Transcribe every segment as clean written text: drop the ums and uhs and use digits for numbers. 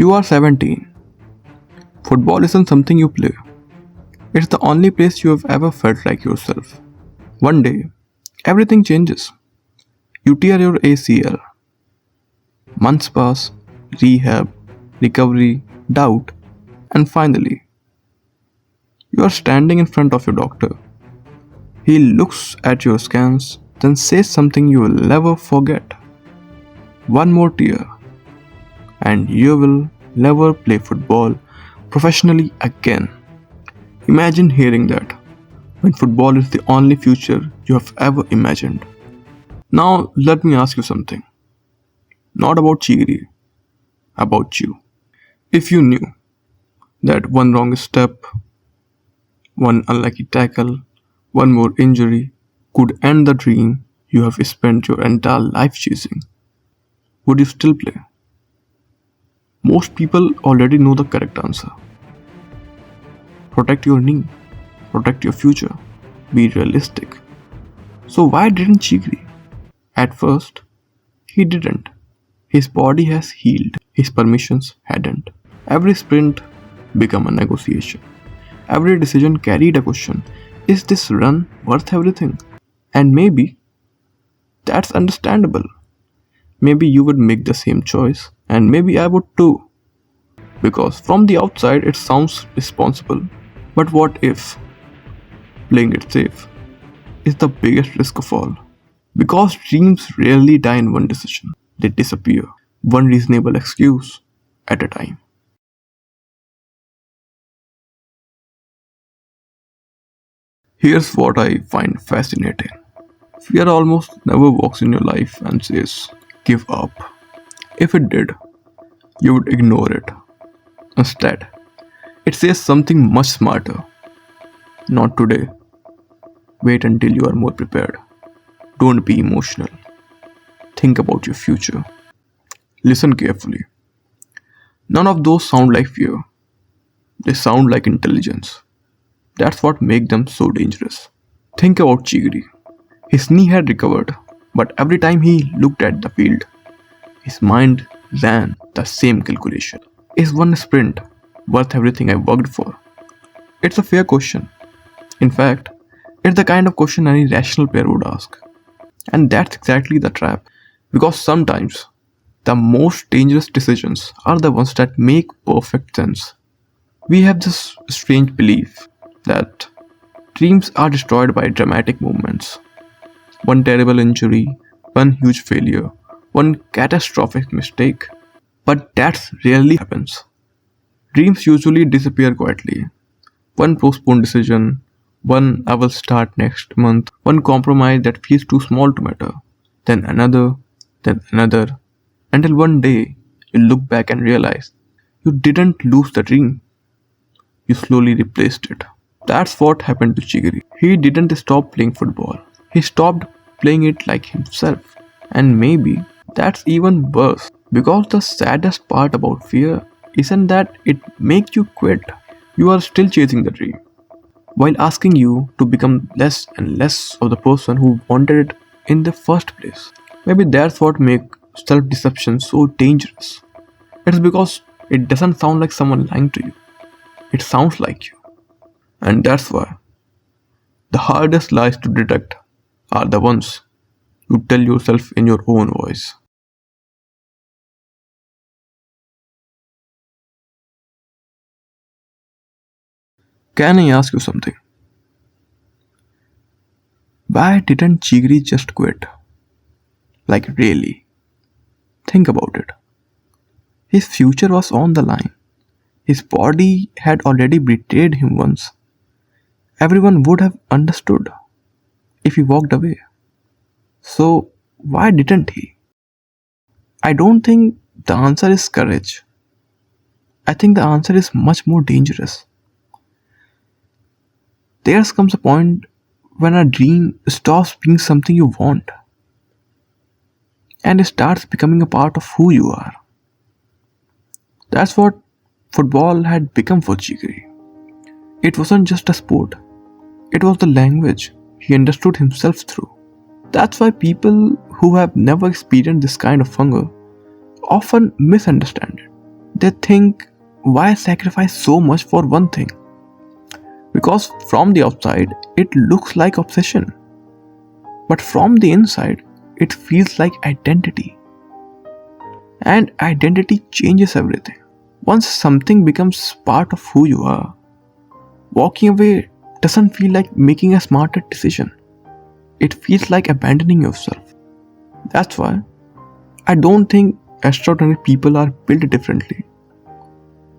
You are 17. Football isn't something you play. It's the only place you have ever felt like yourself. One day, everything changes. You tear your ACL. Months pass, rehab, recovery, doubt, and finally, you are standing in front of your doctor. He looks at your scans, then says something you will never forget. One more tear, and you will never play football professionally again. Imagine hearing that when football is the only future you have ever imagined. Now, let me ask you something. Not about Chigiri, about you. If you knew that one wrong step, one unlucky tackle, one more injury could end the dream you have spent your entire life chasing, would you still play? Most people already know the correct answer. Protect your knee, protect your future, be realistic. So why didn't Chigiri? At first, he didn't. His body has healed, his permissions hadn't. Every sprint became a negotiation. Every decision carried a question. Is this run worth everything? And maybe that's understandable. Maybe you would make the same choice, and maybe I would too. Because from the outside it sounds responsible. But what if playing it safe is the biggest risk of all? Because dreams rarely die in one decision, they disappear, one reasonable excuse at a time. Here's what I find fascinating. Fear almost never walks in your life and says, give up. If it did, you would ignore it. Instead, it says something much smarter. Not today. Wait until you are more prepared. Don't be emotional. Think about your future. Listen carefully. None of those sound like fear. They sound like intelligence. That's what makes them so dangerous. Think about Chigiri. His knee had recovered, but every time he looked at the field, his mind ran the same calculation. Is one sprint worth everything I worked for? It's a fair question. In fact, it's the kind of question any rational pair would ask. And that's exactly the trap. Because sometimes, the most dangerous decisions are the ones that make perfect sense. We have this strange belief that dreams are destroyed by dramatic movements. One terrible injury, one huge failure, one catastrophic mistake. But that rarely happens. Dreams usually disappear quietly. One postponed decision, one I will start next month, one compromise that feels too small to matter, then another, until one day you look back and realize you didn't lose the dream. You slowly replaced it. That's what happened to Chigiri. He didn't stop playing football. He stopped playing it like himself. And maybe that's even worse. Because the saddest part about fear isn't that it makes you quit. You are still chasing the dream, while asking you to become less and less of the person who wanted it in the first place. Maybe that's what makes self-deception so dangerous. It's because it doesn't sound like someone lying to you. It sounds like you. And that's why the hardest lies to detect are the ones you tell yourself in your own voice. Can I ask you something? Why didn't Chigiri just quit? Like really? Think about it. His future was on the line. His body had already betrayed him once. Everyone would have understood if he walked away. So why didn't he? I don't think the answer is courage. I think the answer is much more dangerous. There comes a point when a dream stops being something you want and it starts becoming a part of who you are. That's what football had become for Chigiri. It wasn't just a sport, it was the language he understood himself through. That's why people who have never experienced this kind of hunger often misunderstand it. They think, why sacrifice so much for one thing? Because from the outside, it looks like obsession. But from the inside, it feels like identity. And identity changes everything. Once something becomes part of who you are, walking away doesn't feel like making a smarter decision. It feels like abandoning yourself. That's why I don't think extraordinary people are built differently.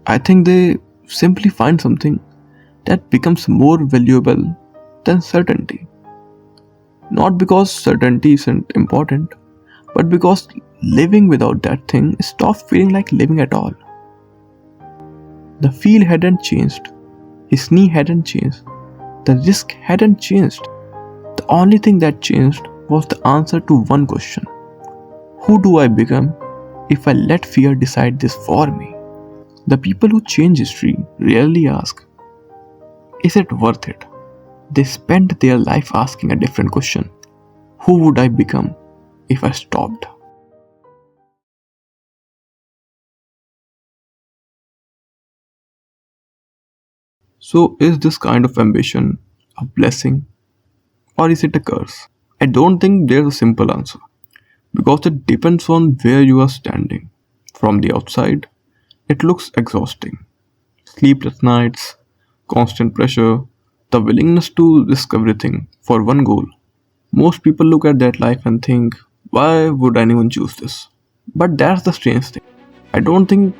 I think they simply find something that becomes more valuable than certainty. Not because certainty isn't important, but because living without that thing stops feeling like living at all. The feel hadn't changed, his knee hadn't changed, the risk hadn't changed. The only thing that changed was the answer to one question: who do I become if I let fear decide this for me? The people who change history rarely ask, is it worth it? They spend their life asking a different question: who would I become if I stopped? So, is this kind of ambition a blessing or is it a curse? I don't think there's a simple answer because it depends on where you are standing. From the outside, it looks exhausting. Sleepless nights, constant pressure, the willingness to risk everything for one goal. Most people look at that life and think, why would anyone choose this? But that's the strange thing. I don't think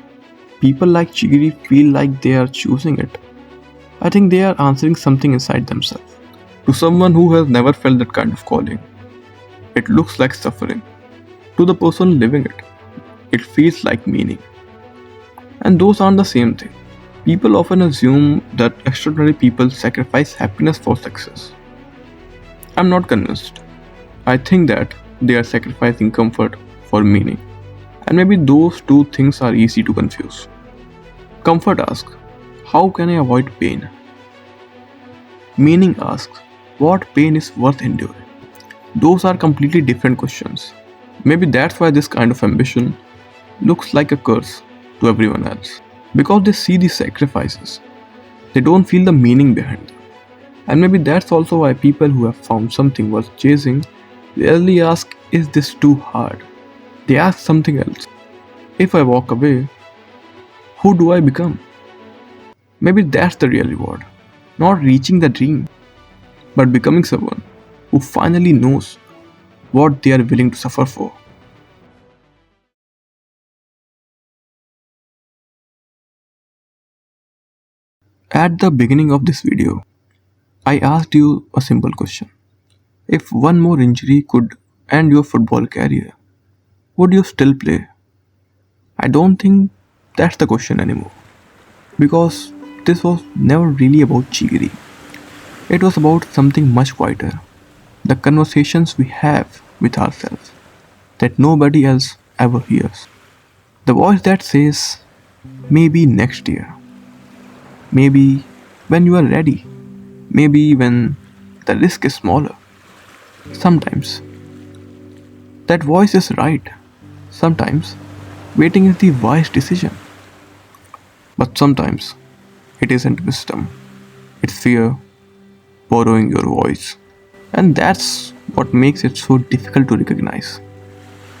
people like Chigiri feel like they are choosing it. I think they are answering something inside themselves. To someone who has never felt that kind of calling, it looks like suffering. To the person living it, it feels like meaning. And those aren't the same thing. People often assume that extraordinary people sacrifice happiness for success. I'm not convinced. I think that they are sacrificing comfort for meaning. And maybe those two things are easy to confuse. Comfort asks, how can I avoid pain? Meaning asks, what pain is worth enduring? Those are completely different questions. Maybe that's why this kind of ambition looks like a curse to everyone else. Because they see the sacrifices, they don't feel the meaning behind them. And maybe that's also why people who have found something worth chasing rarely ask, is this too hard? They ask something else. If I walk away, who do I become? Maybe that's the real reward. Not reaching the dream, but becoming someone who finally knows what they are willing to suffer for. At the beginning of this video, I asked you a simple question. If one more injury could end your football career, would you still play? I don't think that's the question anymore. Because this was never really about Chigiri. It was about something much quieter. The conversations we have with ourselves that nobody else ever hears. The voice that says, maybe next year. Maybe when you are ready. Maybe when the risk is smaller. Sometimes that voice is right. Sometimes waiting is the wise decision. But sometimes it isn't wisdom. It's fear borrowing your voice. And that's what makes it so difficult to recognize.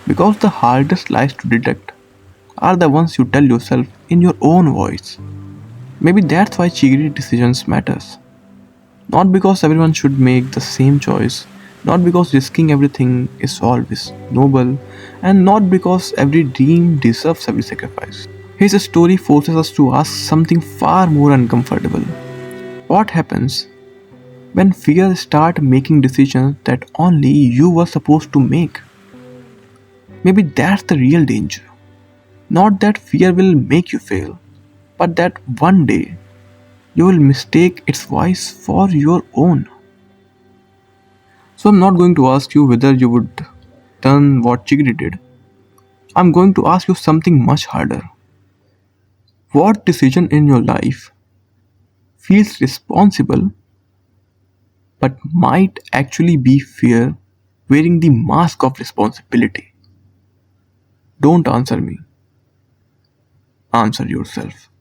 Because the hardest lies to detect are the ones you tell yourself in your own voice. Maybe that's why Chigiri decisions matters. Not because everyone should make the same choice, not because risking everything is always noble, and not because every dream deserves every sacrifice. His story forces us to ask something far more uncomfortable. What happens when fear starts making decisions that only you were supposed to make? Maybe that's the real danger. Not that fear will make you fail, but that one day you will mistake its voice for your own. So I'm not going to ask you whether you would done what Chigri did. I'm going to ask you something much harder. What decision in your life feels responsible but might actually be fear wearing the mask of responsibility? Don't answer me. Answer yourself.